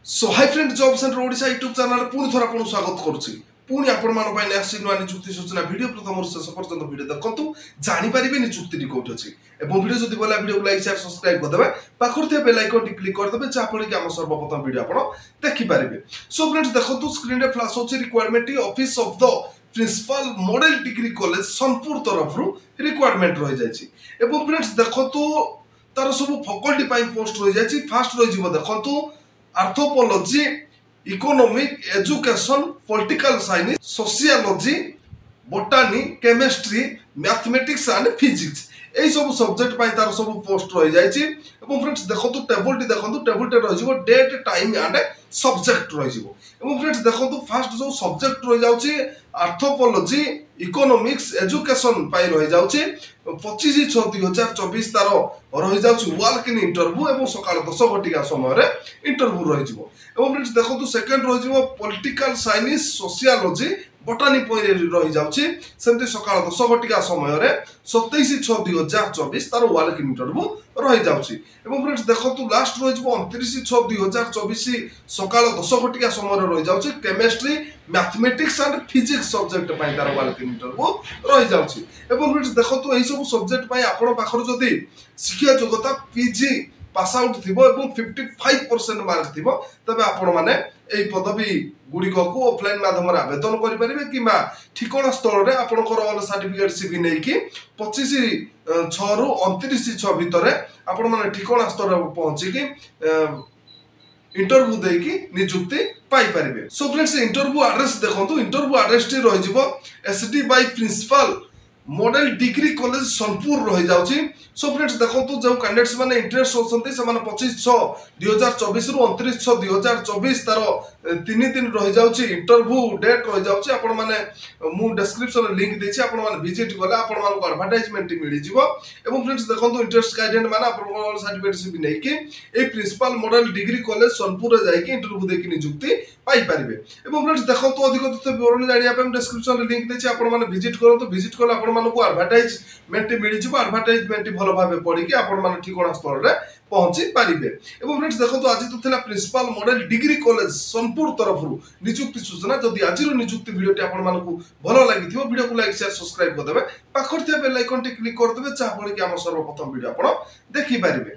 सो hi friend job centre Odisha YouTube channel पुणी थोड़ा आपको स्वागत करुच्ची पुणी आपण आसी नुआ निजुक्ति सूचना वीडियो प्रथम शेष पर्यंत वीडियो देखु जानीपारे निजुक्ति कौट अच्छी वीडियो जब भला वीडियो लाइक शेयर सब्सक्राइब करदे पाखर बेल आइकन क्लिक करदे जहाँफल कि आम सर्वप्रथम वीडियो आप देखिपारे। सो फ्रेंड्स देखो स्क्रीन रे फ्लैश होची requirement office of the principal model degree college Sonpur तरफ रिक्वायरमेंट रही जाइछि एवं फ्रेंड्स देखो तार सब फैकल्टी पोस्ट रही जाइछि। फास्ट रही देखो anthropology economic education political science sociology botany chemistry mathematics and physics यही सब सब्जेक्ट तार सब पोस्ट रही जाइए। फ्रेंड्स देखो टेबल टेबल रही डेट टाइम एंड सब्जेक्ट रही। फ्रेंड्स देखो फास्ट जो सब्जेक्ट रही जाउची आर्थोपोलॉजी इकोनॉमिक्स एजुकेशन रही जाउची 25/6/2024 तार रही जाउची वॉक इन इंटरव्यू एवं सकाळ 10 घटिका समय इंटरव्यू रही जिवो। फ्रेंड्स देखो सेकंड रही जिवो पॉलिटिकल साइंस सोशियोलॉजी बोटानी रही जाउची सेमती सकाळ 10 घटिका समय 27/6/2024 तार वॉक इन इंटरव्यू रही जाउची। फ्रेंड्स देखो लास्ट रही जिवो 29/6/2024 सकाळ 10 घटिका समय रही जाउची chemistry mathematics and physics subject तार वॉक इन इंटरव्यू रही जाउची। फ्रेंड्स देखो यही सब सब्जेक्ट आपण पाखर जदि शिक्षा योग्यता पीजी पास आउट थी 55% मार्क थी तबे आपण माने एई पदवी गुड़िक को ऑफलाइन माध्यम आवेदन करें कि ठिकाना स्थल में आपंकर ऑल सर्टिफिकेट सीवी नहीं कि 25/6 ରୁ 29/6 भितर आपण माने ठिकाना स्थल पहुंचिकी इंटरव्यू देकी नियुक्ति पाई परिबे। सो फ्रेंड्स इंटरव्यू एड्रेस देखंतु इंटरव्यू एड्रेस टी रही जिवो SD by principal model degree college Sonpur रही जाउची। सो फ्रेंड्स देखंतु जो कैंडिडेट्स माने इंटरेस्ट होसंती से माने 25/6/2024 ରୁ 29/6/2024 तार 3 दिन रही जाउची इंटरव्यू डेट रही जाउची। आपण माने मु डिस्क्रिप्शन लिंक देछि आपण माने विजिट गले आपण माने को एडवर्टाइजमेंट मिलि जिवो। एवं फ्रेंड्स देखंतु इंटरेस्ट गाइडेंट माने आपण को सर्टिफिकेट से भी नै कि ए principal model degree college Sonpur रे जाई कि इंटरव्यू देकी नियुक्ति पाई परिबे। एवं फ्रेंड्स देखंतु अधिक तथ्य विवरण जानिया पे डिस्क्रिप्शन लिंक देछि आपण माने विजिट करंतु विजिट करले आपण माने को एडवर्टाइजमेंट मिलि जिवो। एडवर्टाइजमेंट भलो भाबे पढी कि आपण माने ठिकाना स्थल रे पहुंची पारिबे। एवं फ्रेंड्स देखो आज तो थिला principal model degree college Sonpur तरफ नियुक्ति सूचना। जदि आज नियुक्ति वीडियोटी आपण मानकु भलो लागिथिबो वीडियो को लाइक शेयर सब्सक्राइब कर देबे पाखर बेल आइकन टी क्लिक कर देबे जहाँफल कि आम सर्वप्रथम वीडियो आपण देखि पारिबे।